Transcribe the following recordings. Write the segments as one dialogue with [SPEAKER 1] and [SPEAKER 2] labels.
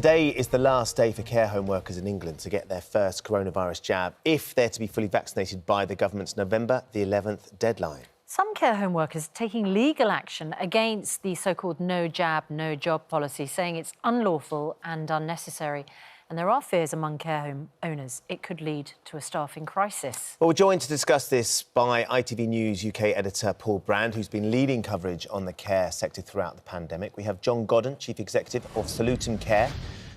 [SPEAKER 1] Today is the last day for care home workers in England to get their first coronavirus jab if they're to be fully vaccinated by the government's November the 11th deadline.
[SPEAKER 2] Some care home workers are taking legal action against the so-called no jab, no job policy, saying it's unlawful and unnecessary. And there are fears among care home owners it could lead to a staffing crisis.
[SPEAKER 1] Well, we're joined to discuss this by ITV News UK editor Paul Brand, who's been leading coverage on the care sector throughout the pandemic. We have John Godden, Chief Executive of Salutum Care,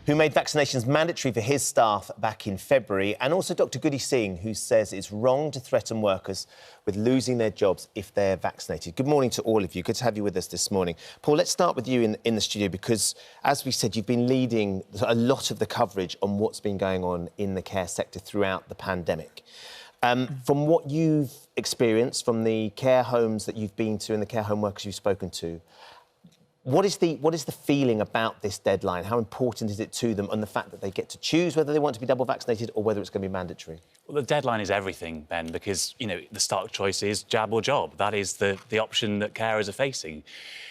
[SPEAKER 1] who made vaccinations mandatory for his staff back in February, and also Dr Goody Singh, who says it's wrong to threaten workers with losing their jobs if they're vaccinated. Good morning to all of you. Good to have you with us this morning. Paul, let's start with you in the studio because, as we said, you've been leading a lot of the coverage on what's been going on in the care sector throughout the pandemic. From what you've experienced, from the care homes that you've been to and the care home workers you've spoken to, what is the feeling about this deadline? How important is it to them, and the fact that they get to choose whether they want to be double vaccinated or whether it's going to be mandatory?
[SPEAKER 3] Well, the deadline is everything, Ben, because, you know, the stark choice is jab or job. That is the option that carers are facing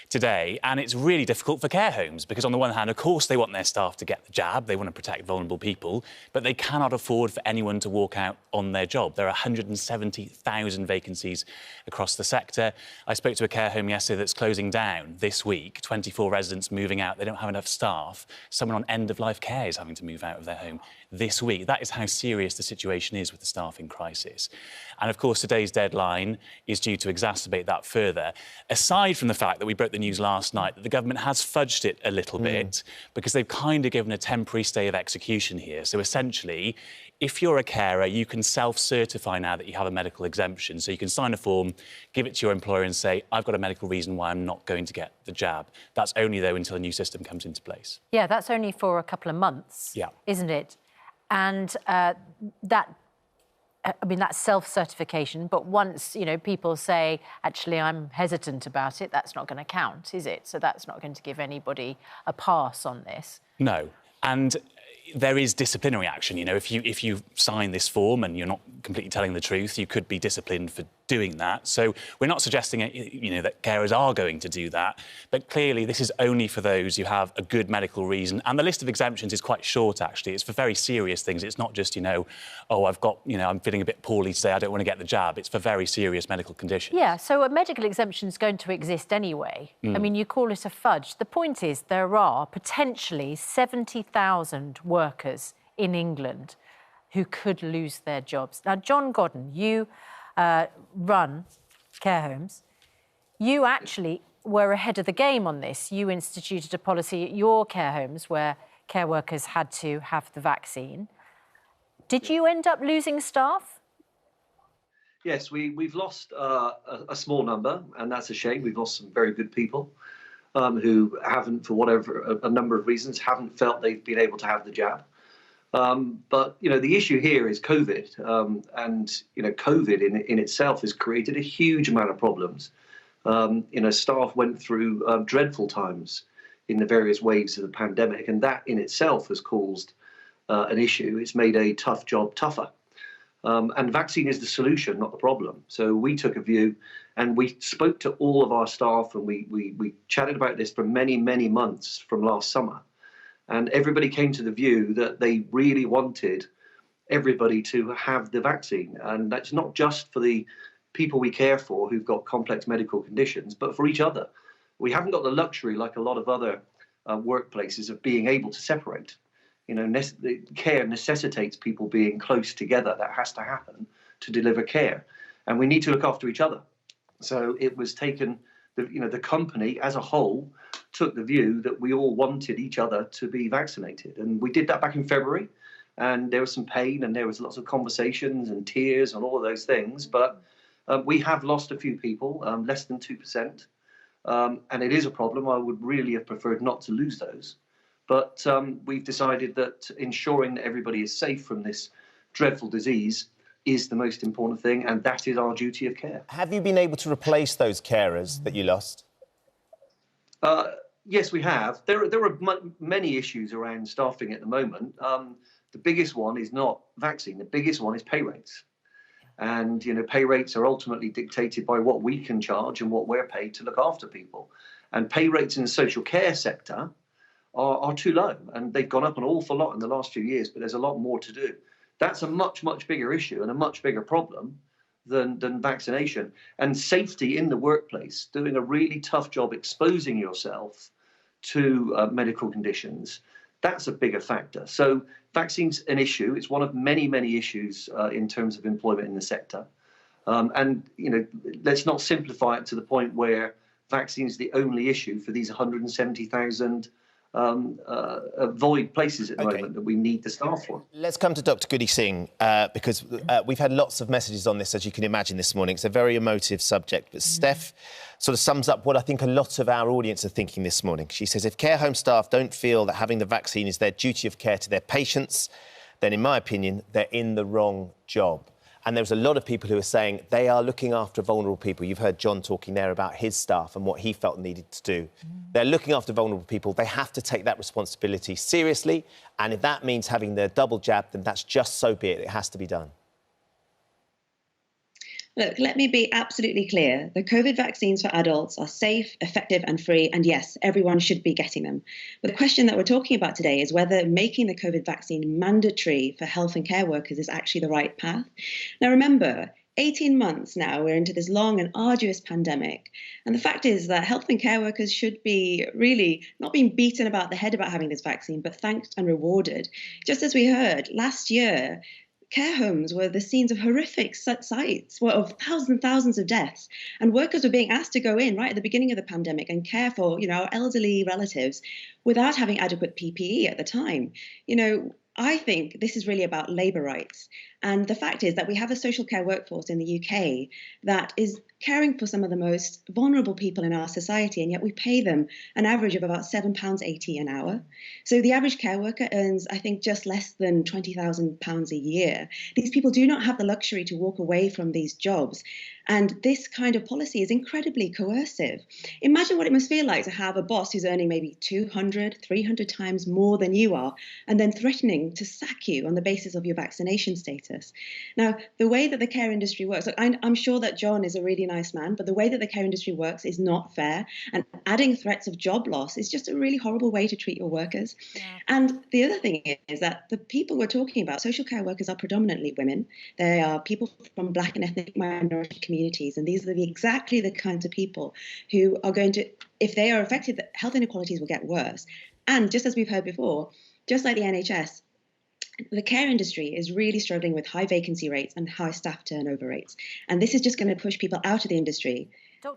[SPEAKER 3] today. And it's really difficult for care homes because, on the one hand, of course, they want their staff to get the jab. They want to protect vulnerable people, but they cannot afford for anyone to walk out on their job. There are 170,000 vacancies across the sector. I spoke to a care home yesterday that's closing down this week, 24 residents moving out. They don't have enough staff. Someone on end-of-life care is having to move out of their home this week. That is how serious the situation is with the staffing crisis. And, of course, today's deadline is due to exacerbate that further, aside from the fact that we broke the news last night that the government has fudged it a little bit because they've kind of given a temporary stay of execution here. So, essentially, if you're a carer, you can self-certify now that you have a medical exemption. So you can sign a form, give it to your employer and say, I've got a medical reason why I'm not going to get the jab. That's only, though, until a new system comes into place.
[SPEAKER 2] Yeah, that's only for a couple of months, isn't it? And that's self-certification. But once, you know, people say, actually, I'm hesitant about it, that's not going to count, is it? So that's not going to give anybody a pass on this.
[SPEAKER 3] No. And there is disciplinary action. You know, if you sign this form and you're not completely telling the truth, you could be disciplined for doing that. So we're not suggesting, you know, that carers are going to do that, but clearly this is only for those who have a good medical reason. And the list of exemptions is quite short, actually. It's for very serious things. It's not just, you know, oh, I'm feeling a bit poorly today, I don't want to get the jab. It's for very serious medical conditions.
[SPEAKER 2] Yeah, so a medical exemption is going to exist anyway. I mean, you call it a fudge. The point is there are potentially 70,000 workers in England who could lose their jobs. Now, John Godden, you run care homes. You actually were ahead of the game on this. You instituted a policy at your care homes where care workers had to have the vaccine. Did you end up losing staff?
[SPEAKER 4] Yes, we've lost a small number, and that's a shame. We've lost some very good people who haven't, for whatever, a number of reasons, haven't felt they've been able to have the jab. But, you know, the issue here is COVID, and, you know, COVID in itself has created a huge amount of problems. You know, staff went through dreadful times in the various waves of the pandemic, and that in itself has caused an issue. It's made a tough job tougher. And vaccine is the solution, not the problem. So we took a view and we spoke to all of our staff, and we chatted about this for many, many months from last summer. And everybody came to the view that they really wanted everybody to have the vaccine. And that's not just for the people we care for who've got complex medical conditions, but for each other. We haven't got the luxury, like a lot of other workplaces, of being able to separate. You know, care necessitates people being close together. That has to happen to deliver care. And we need to look after each other. So it was taken, the company as a whole took the view that we all wanted each other to be vaccinated. And we did that back in February. And there was some pain, and there was lots of conversations and tears and all of those things. But we have lost a few people, less than 2%. And it is a problem. I would really have preferred not to lose those. But we've decided that ensuring that everybody is safe from this dreadful disease is the most important thing, and that is our duty of care.
[SPEAKER 1] Have you been able to replace those carers that you lost?
[SPEAKER 4] Yes, we have. There are many issues around staffing at the moment. The biggest one is not vaccine. The biggest one is pay rates. And, you know, pay rates are ultimately dictated by what we can charge and what we're paid to look after people. And pay rates in the social care sector are too low, and they've gone up an awful lot in the last few years, but there's a lot more to do. That's a much, much bigger issue and a much bigger problem than vaccination. And safety in the workplace, doing a really tough job exposing yourself to medical conditions, that's a bigger factor. So vaccines an issue. It's one of many, many issues in terms of employment in the sector. And, you know, let's not simplify it to the point where vaccine is the only issue for these 170,000 void places at the moment that we need the staff for.
[SPEAKER 1] Let's come to Dr. Goody Singh, because we've had lots of messages on this, as you can imagine, this morning. It's a very emotive subject, but Steph sort of sums up what I think a lot of our audience are thinking this morning. She says, if care home staff don't feel that having the vaccine is their duty of care to their patients, then, in my opinion, they're in the wrong job. And there's a lot of people who are saying they are looking after vulnerable people. You've heard John talking there about his staff and what he felt needed to do. They're looking after vulnerable people. They have to take that responsibility seriously. And if that means having the double jab, then that's just so be it. It has to be done.
[SPEAKER 5] Look, let me be absolutely clear. The COVID vaccines for adults are safe, effective and free. And yes, everyone should be getting them. But the question that we're talking about today is whether making the COVID vaccine mandatory for health and care workers is actually the right path. Now, remember, 18 months now, we're into this long and arduous pandemic. And the fact is that health and care workers should be really not being beaten about the head about having this vaccine, but thanked and rewarded. Just as we heard, last year, care homes were the scenes of horrific sites, of thousands and thousands of deaths. And workers were being asked to go in right at the beginning of the pandemic and care for, our elderly relatives without having adequate PPE at the time. I think this is really about labour rights. And the fact is that we have a social care workforce in the UK that is caring for some of the most vulnerable people in our society, and yet we pay them an average of about £7.80 an hour. So the average care worker earns, I think, just less than £20,000 a year. These people do not have the luxury to walk away from these jobs. And this kind of policy is incredibly coercive. Imagine what it must feel like to have a boss who's earning maybe 200, 300 times more than you are, and then threatening to sack you on the basis of your vaccination status. Now, the way that the care industry works, I'm sure that John is a really nice man, but the way that the care industry works is not fair. And adding threats of job loss is just a really horrible way to treat your workers. Yeah. And the other thing is that the people we're talking about, social care workers, are predominantly women. They are people from Black and ethnic minority communities. And these are exactly the kinds of people who are going to, if they are affected, health inequalities will get worse. And just as we've heard before, just like the NHS, the care industry is really struggling with high vacancy rates and high staff turnover rates. And this is just going to push people out of the industry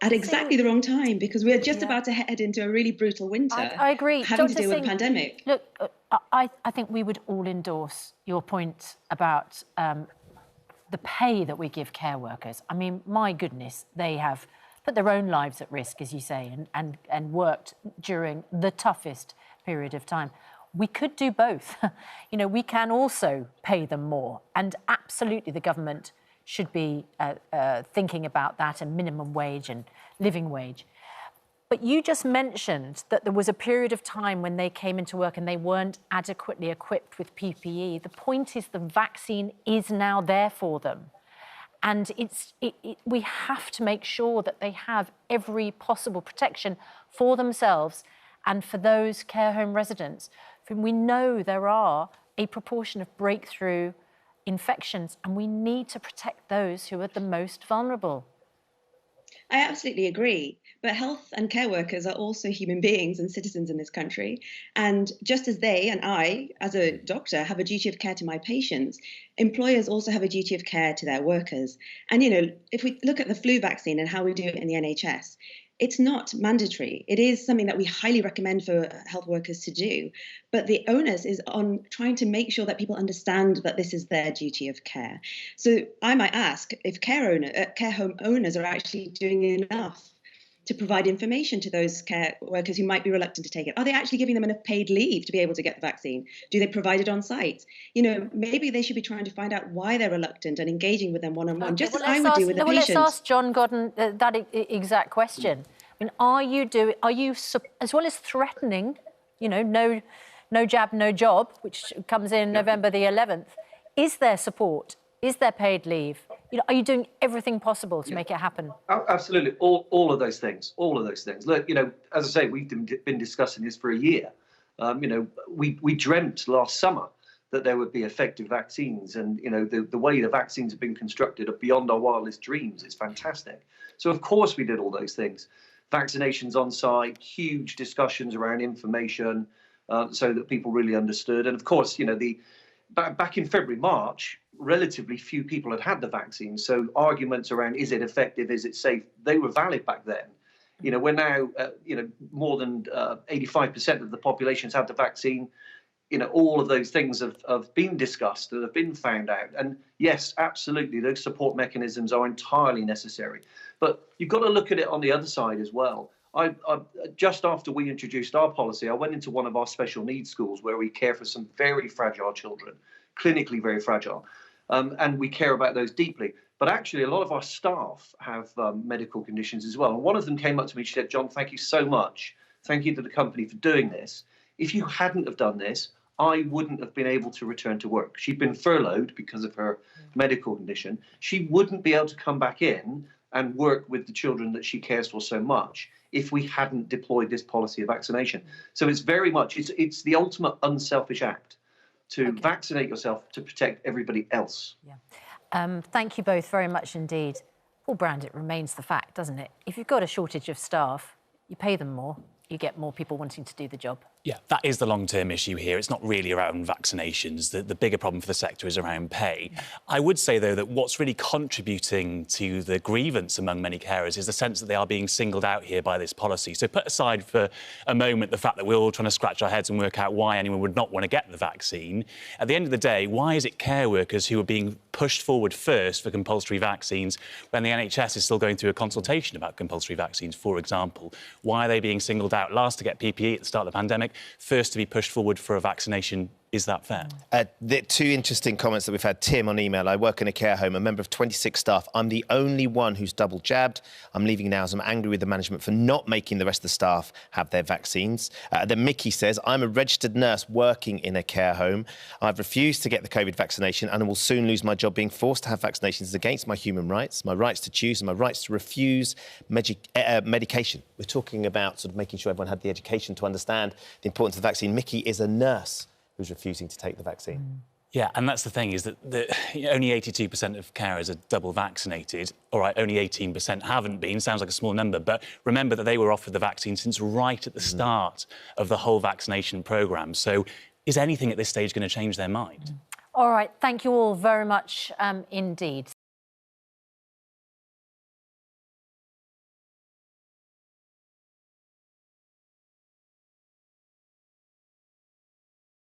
[SPEAKER 5] at exactly the wrong time, because we're just about to head into a really brutal winter.
[SPEAKER 2] I agree.
[SPEAKER 5] Having to deal with the pandemic.
[SPEAKER 2] Look, I think we would all endorse your point about the pay that we give care workers. I mean, my goodness, they have put their own lives at risk, as you say, and worked during the toughest period of time. We could do both. We can also pay them more. And absolutely the government should be thinking about that, and minimum wage and living wage. But you just mentioned that there was a period of time when they came into work and they weren't adequately equipped with PPE. The point is the vaccine is now there for them. And we have to make sure that they have every possible protection for themselves and for those care home residents. We know there are a proportion of breakthrough infections, and we need to protect those who are the most vulnerable.
[SPEAKER 5] I absolutely agree. But health and care workers are also human beings and citizens in this country. And just as they and I, as a doctor, have a duty of care to my patients, employers also have a duty of care to their workers. And, if we look at the flu vaccine and how we do it in the NHS, it's not mandatory. It is something that we highly recommend for health workers to do. But the onus is on trying to make sure that people understand that this is their duty of care. So I might ask if care home owners are actually doing enough to provide information to those care workers who might be reluctant to take it. Are they actually giving them enough paid leave to be able to get the vaccine? Do they provide it on site? Maybe they should be trying to find out why they're reluctant and engaging with them one-on-one, just as I would do with the patient.
[SPEAKER 2] Let's ask John Godden that exact question. I mean, are you, as well as threatening, no jab, no job, which comes in November the 11th, is there support? Is there paid leave? Are you doing everything possible to make it happen?
[SPEAKER 4] Absolutely. All of those things. All of those things. Look, as I say, we've been discussing this for a year. You know, we dreamt last summer that there would be effective vaccines, and you know, the way the vaccines have been constructed are beyond our wildest dreams. It's fantastic. So of course we did all those things. Vaccinations on site, huge discussions around information, so that people really understood. And of course, you know, back in February, March, relatively few people had the vaccine. So arguments around is it effective, is it safe, they were valid back then. You know, we're now, you know, more than 85% of the population's had the vaccine. You know, all of those things have been discussed and have been found out. And yes, absolutely, those support mechanisms are entirely necessary. But you've got to look at it on the other side as well. I just after we introduced our policy, I went into one of our special needs schools where we care for some very fragile children, clinically very fragile, and we care about those deeply. But actually, a lot of our staff have medical conditions as well. And one of them came up to me, she said, "John, thank you so much. Thank you to the company for doing this. If you hadn't have done this, I wouldn't have been able to return to work." She'd been furloughed because of her medical condition. She wouldn't be able to come back in and work with the children that she cares for so much if we hadn't deployed this policy of vaccination. So it's very much, it's the ultimate unselfish act to vaccinate yourself to protect everybody else.
[SPEAKER 2] Yeah. Thank you both very much indeed. Paul Brand, it remains the fact, doesn't it? If you've got a shortage of staff, you pay them more, you get more people wanting to do the job.
[SPEAKER 3] Yeah, that is the long-term issue here. It's not really around vaccinations. The bigger problem for the sector is around pay. I would say, though, that what's really contributing to the grievance among many carers is the sense that they are being singled out here by this policy. So put aside for a moment the fact that we're all trying to scratch our heads and work out why anyone would not want to get the vaccine. At the end of the day, why is it care workers who are being pushed forward first for compulsory vaccines when the NHS is still going through a consultation about compulsory vaccines, for example? Why are they being singled out last to get PPE at the start of the pandemic, first to be pushed forward for a vaccination? Is that fair?
[SPEAKER 1] The two interesting comments that we've had. Tim on email: I work in a care home, a member of 26 staff. I'm the only one who's double jabbed. I'm leaving now as I'm angry with the management for not making the rest of the staff have their vaccines. Then Mickey says, I'm a registered nurse working in a care home. I've refused to get the COVID vaccination and I will soon lose my job. Being forced to have vaccinations is against my human rights, my rights to choose and my rights to refuse medication. We're talking about sort of making sure everyone had the education to understand the importance of the vaccine. Mickey is a nurse who's refusing to take the vaccine.
[SPEAKER 3] Yeah, and that's the thing, is that only 82% of carers are double vaccinated. All right, only 18% haven't been. Sounds like a small number, but remember that they were offered the vaccine since right at the start of the whole vaccination programme. So is anything at this stage going to change their mind?
[SPEAKER 2] All right, thank you all very much indeed.